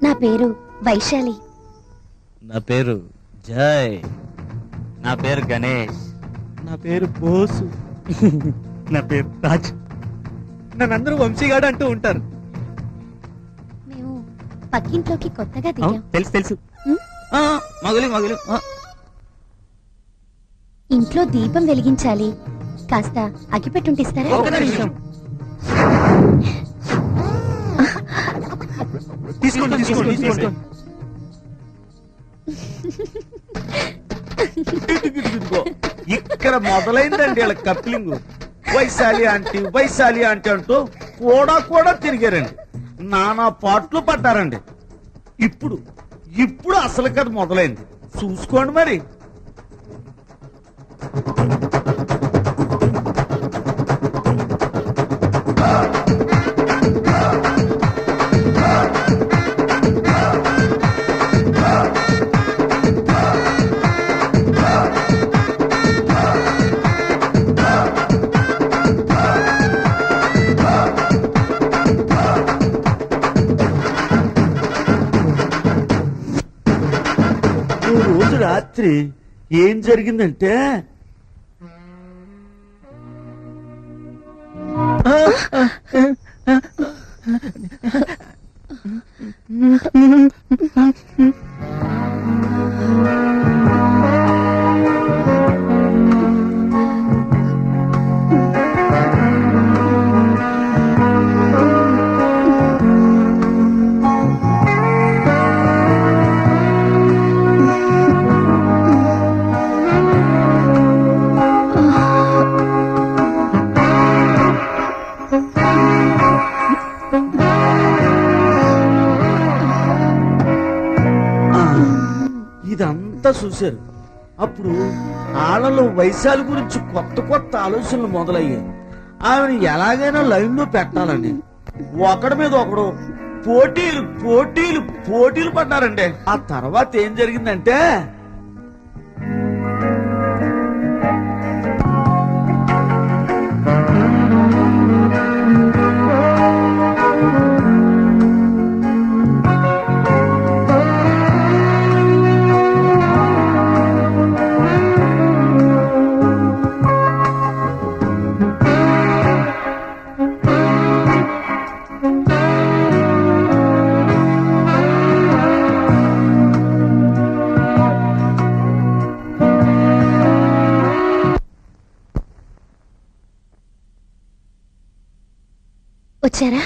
నా పేరు వైశాలి. నా పేరు జై. నా పేరు గణేష్. నా పేరు బోసు. నా పేరు రాజ్. నన్నందరూ వంశీగాడు అంటూ ఉంటారు. మేము పక్కింట్లోకి కొత్తగా దిగాం. తెలుసు తెలుసు. మగులు మగులు. ఇంట్లో దీపం వెలిగించాలి, కాస్త అగిపెట్టుంటిస్తారా? తీసుకోండి తీసుకోండి తీసుకోండి. ఇక్కడ మొదలైందండి వీళ్ళ కప్లింగ్. వైశాలి ఆంటీ అంటూ కూడా తిరిగారండి, నానా పాటలు పడ్డారండి. ఇప్పుడు అసలు కథ మొదలైంది, చూసుకోండి మరి. రోజు రాత్రి ఏం జరిగిందంటే, ఇదంతా చూశారు. అప్పుడు ఆళ్ళలో వైశాలి గురించి కొత్త ఆలోచనలు మొదలయ్యాయి. ఆమెను ఎలాగైనా లైన్ లో పెట్టాలని ఒకడి మీద ఒకడు పోటీలు పడ్డారండి. ఆ తర్వాత ఏం జరిగిందంటే, వచ్చారా?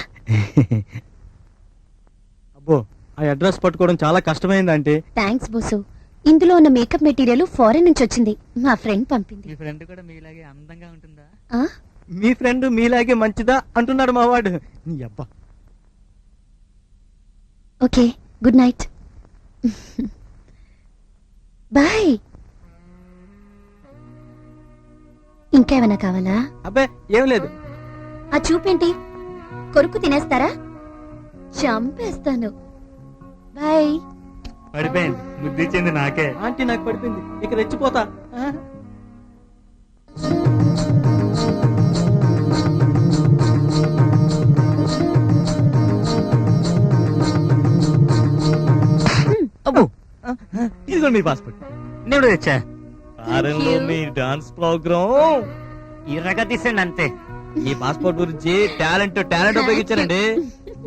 అబ్బో, ఆ అడ్రస్ పట్టుకోవడం చాలా కష్టమైంది అంటే. థ్యాంక్స్ బోసు. ఇందులో ఉన్న మేకప్ మెటీరియల్ ఫారెన్ నుంచి వచ్చింది, మా ఫ్రెండ్ పంపింది. మీ ఫ్రెండ్ కూడా మీలాగే అందంగా ఉంటుందా? ఆ? మీ ఫ్రెండ్ మీలాగే మంచిదా అంటున్నాడు మా వాడు. నీ అబ్బా. Okay, good night. బాయ్. ఇంకేమైనా కావాలా? అబ్బే ఏం లేదు. ఆ చూపేంటి, కొరుకు తినేస్తారా? చంపేస్తాను. బాయ్. పడిపోయింది, బుద్ధిచ్చింది నాకే. ఆంటీ నాకు పడిపోయింది, ఇక రెచ్చిపోతా. అబ్బో, ఇదిగో మీ పాస్పోర్ట్. నేను తెచ్చా. వారంలో మీ డాన్స్ ప్రోగ్రామ్ ఇరగా తీసండి అంతే. ఈ పాస్పోర్ట్ గురించి టాలెంట్ ఉపయోగించారండి.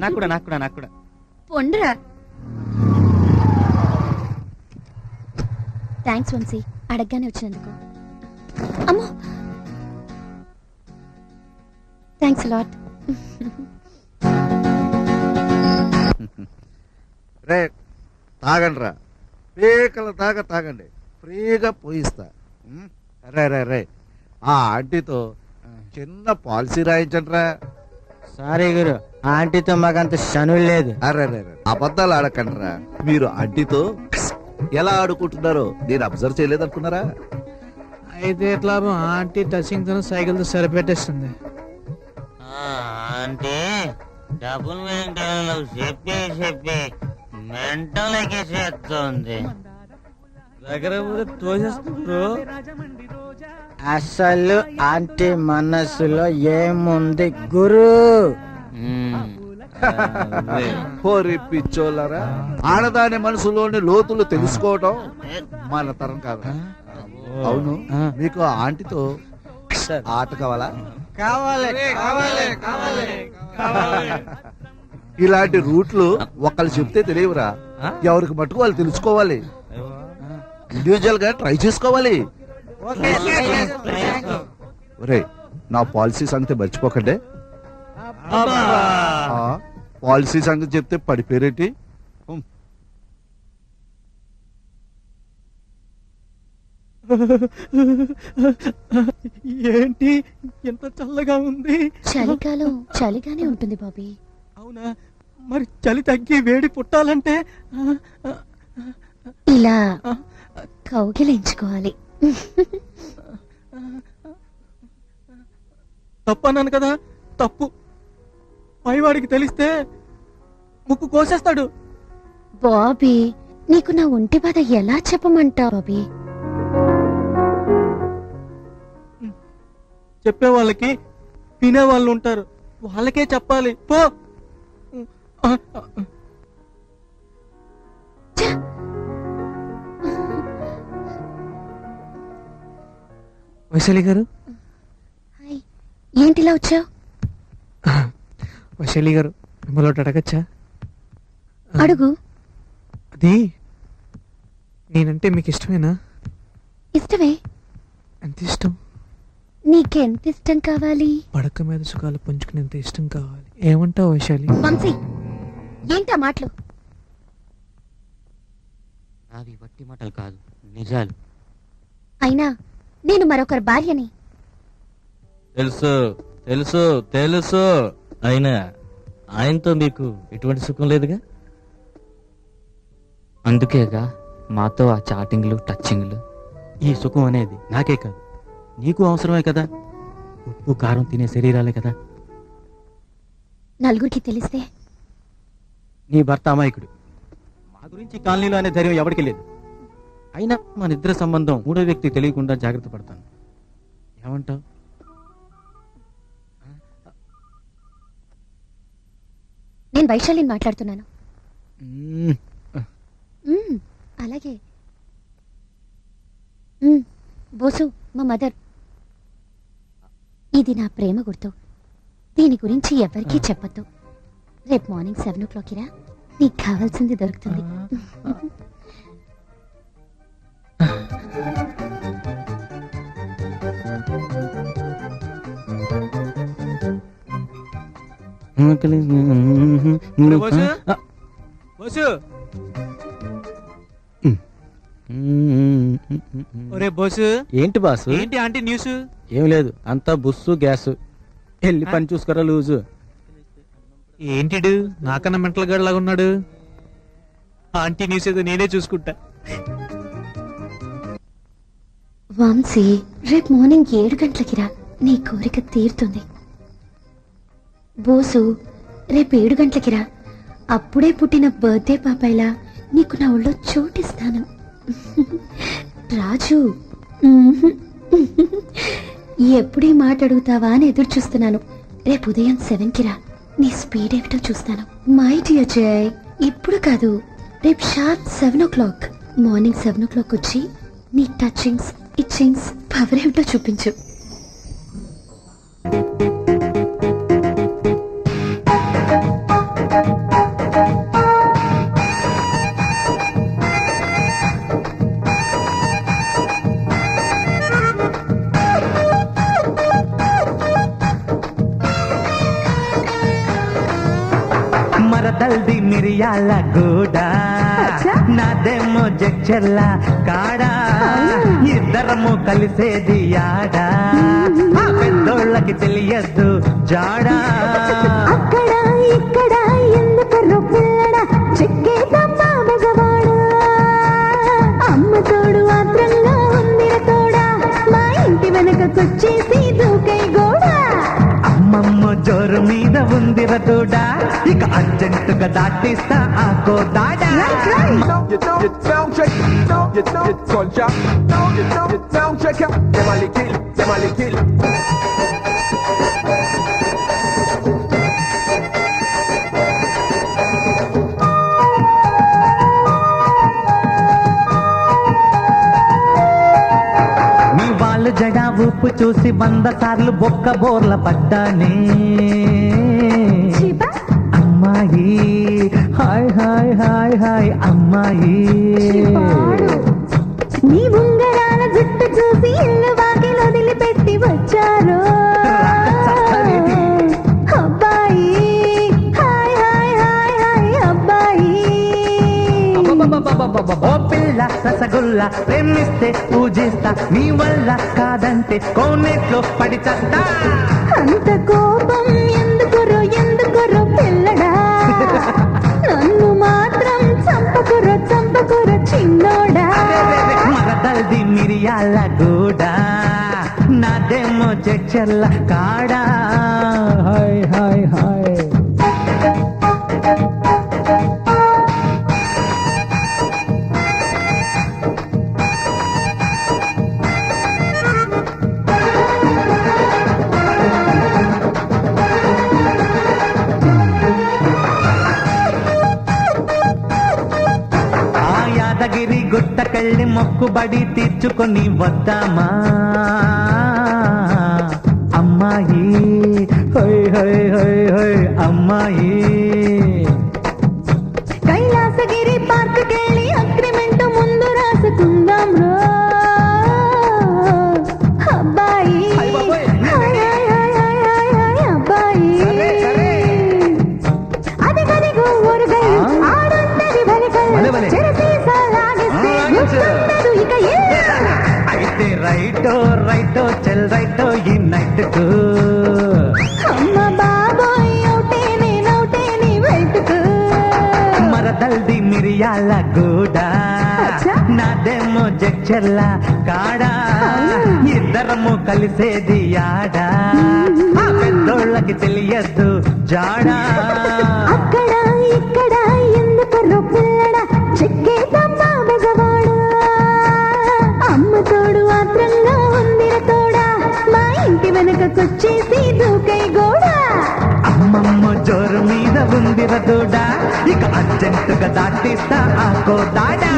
నాకు కూడా పొండ్రా. థ్యాంక్స్ వంశీ, అడగగానే వచ్చినందుకు. అమ్మో, థ్యాంక్స్ లాట్. రే తాగండి రా, పీకల దాకా తాగండి, ఫ్రీగా పోయిస్తా. రే ఆ ఆంటీతో చిన్న పాలసీ రాయించండి రా. సారీ గురు, ఆంటీతో మాకంత శనువు లేదు. అరే అబద్ధాలు ఆడకండి రా. మీరు ఆంటీతో ఎలా ఆడుకుంటున్నారో నేను అబ్జర్వ్ చేయలేదనుకున్నారా? అయితే ఎట్లా ఆంటీ టచింగ్ తో సైకిల్ తో సరిపెట్టేస్తుంది. ఆంటీ డబుల్ మెంటల్ చెప్పి మెంటల్ ఎక్కేసేస్తుంది. అసలు ఆంటీ మనసులో ఏముంది గురు? ఓరి పిచ్చోళ్ళరా, ఆడదాని మనసులోని లోతులు తెలుసుకోవడం మన తరం కాదు. అవును, మీకు ఆంటీతో ఆట కావాలా? ఇలాంటి రూట్లు ఒకళ్ళు చెప్తే తెలియవురా, ఎవరికి మట్టుకు వాళ్ళు తెలుసుకోవాలి, ఇండివిజువల్ గా ట్రై చేసుకోవాలి. ఒరే, నా పాలసీ సంగతి మర్చిపోకండి. పాలసీ సంగతి చెప్తే పడిపోయేటి. ఏంటి ఎంత చల్లగా ఉంది? చలికాలం చలిగానే ఉంటుంది బాబీ. అవునా? మరి చలి తగ్గి వేడి పుట్టాలంటే ఇలా కౌగిలించుకోవాలి. తప్పన్నాను కదా, తప్పు. పైవాడికి తెలిస్తే ముక్కు కోసేస్తాడు. బాబీ, నీకు నా ఒంటి బాధ ఎలా చెప్పమంటావు బాబీ? చెప్పే వాళ్ళకి వినే వాళ్ళు ఉంటారు, వాళ్ళకే చెప్పాలి. పో. వైశాలి గారు, హాయ్. ఏంటిలా వచ్చావు? వైశాలి గారు, మిమ్మల్ని ఒకటి అడగచ్చా? అడుగు. అది నేనంటే మీకు ఇష్టమేనా? ఇష్టమే. ఎంత ఇష్టం? నీకెంత ఇష్టం కావాలి? పడక మీద సుఖాలు పంచుకునేంత ఇష్టం కావాలి. ఏమంటావు వైశాలి? వంశీ, ఏంటా మాటలు? అవి వట్టి మాటలు కాదు, నిజాలు. అయినా నేను మరొకరి భార్యని. తెలుసు తెలుసు తెలుసు, అయినా ఆయనతో మీకు ఎటువంటి సుఖం లేదుగా. అందుకేగా మాతో ఆ చాటింగ్లు టచ్చింగ్లు. ఈ సుఖం అనేది నాకే కాదు, నీకు అవసరమే కదా. ఉప్పు కారం తినే శరీరాలే కదా. నలుగురికి తెలిస్తే? నీ భర్త అమాయకుడు. మా గురించి కాలనీలో అనే ధైర్యం ఎవరికి లేదు. అయినా మన ఇద్దరి సంబంధం మూడో వ్యక్తి తెలియకుండా జాగ్రత్త పడతాను. ఏమంటావు? నేను వైశాలిని మాట్లాడుతున్నాను. అలాగే. బోసు, మా మదర్. ఇది నా ప్రేమ గుర్తు. దీని గురించి ఎవరికీ చెప్పొద్దు. రేపు మార్నింగ్ 7 o'clock రా, నీకు కావాల్సింది దొరుకుతుంది. ఒరే బోసు. ఏంటి బాసు? ఏంటి ఆంటీ న్యూస్? ఏం లేదు, అంతా బుస్సు గ్యాస్. వెళ్ళి పని చూసుకోరా లూజు. ఏంటిడు నాకన్నా మెంటల్ గాడ్ లాగా ఉన్నాడు? ఆంటీ న్యూస్ ఏదో నేనే చూసుకుంటా. వంశీ, రేపు మార్నింగ్ 7 గంటలకి రా, నీ కోరిక తీరుతుంది. బోసు, రేపు 7 గంటలకి రా, అప్పుడే పుట్టిన బర్త్డే పాపాయిలా నీకు నా ఒళ్ళో చోటిస్తాను. రాజు, ఎప్పుడీ మాట అడుగుతావా అని ఎదురు చూస్తున్నాను. రేపు ఉదయం 7కి రా, నీ స్పీడ్ ఏమిటో చూస్తాను. మై డియర్ జయ్, ఇప్పుడు కాదు, రేపు షార్ప్ 7 o'clock. మార్నింగ్ 7 o'clock వచ్చి నీ టచింగ్స్ ఇచ్చింగ్స్ పవర్ ఏమిటో చూపించు. మరదల్ది మిరియాల గూడ, నాదేమో జడ్చెల్ల కాడా, ఇద్దరము కలిసేది యాడా, ఆ పెద్దోళ్ళకి తెలియద్దు జాడా. అక్కడ ఇక్కడ ఎందుకు రొప్పిల్లడా, చెక్కేదమ్మా మగవాడా, అమ్మ తోడు ఆత్రంగా ఉందిర తోడా, మా ఇంటి వెనకకొచ్చేసి దూకై గోడా. అమ్మమ్మ జోరు మీద ఉందిర తోడా, ఇక అర్జెంటుగా దాటిస్తా ఆ కోదాడా. చూసి 100 సార్లు బొక్క బోర్ల పడ్డానే చీపా అమ్మాయి హాయ్ హాయ్ హాయ్ హాయ్ అమ్మాయి చీపాడు. నీ ఉంగరాల జుట్టు చూసి ఇల్లు వాకిలు వదిలిపెట్టి వచ్చారు చస్తావేంటి? అబ్బాయి హాయ్ హాయ్ హాయ్ హాయ్ అబ్బాయి ఓ పిల్ల రసగుల్లా ప్రేమిస్తే పూజిస్తా నీ వల్ల కాదంటే కోనేట్లో పడి చస్తా అంత కోపం ఎందుకురో పిల్లడా నన్ను మాత్రం చంపకురో చిన్నోడా మరదల్ది మిరియాల గూడా నాదేమో జడ్చర్ల కాడా హాయ్ హాయ్ హాయ్ ఆ యాదగిరి గుట్టకెళ్ళి మొక్కుబడి తీర్చుకొని వద్దామా అమ్మాయి హై హై హై హై అమ్మాయి కైలాసగిరి పార్కుకెళ్ళి అగ్రిమెంట్ ముందు రాసుకుందాం రో అబ్బాయి హాయ్ బాబోయ్. Hi hi hi hi hi hi అబ్బాయి సరే, సరే. అదిగదిగో ఊరుగై ఆడుంటది బలికై భలే, భలే. చెరసీసా లాగిస్తే లాగించు. గుర్తుండదు ఇక ఇల్లు. అయితే రైటో చెల్ రైటో ఈ నైట్ కు అమ్మ బాబోయ్ అవుటే నీ వెంటుకు మరదల్ది మిరియాల గూడా అచ్చా. నాదేమో జడ్చర్ల కాడా ఇద్దరము కలిసేది యాడా ఆ పెద్దోళ్ళకి తెలియద్దు జాడా అక్కడ ఇక్కడ ఎందుకు పిల్లడా చెక్కేదమ్మా బెజవాడు అమ్మ తోడు ఆత్రంగా ఉందిర తోడా మా ఇంటి వెనకకొచ్చేసి దూకై గోడా అమ్మమ్మ జోరు మీద ఉందిర దూడా ఇక అర్జెంటుగా దాటిస్తా ఆ కోదాడా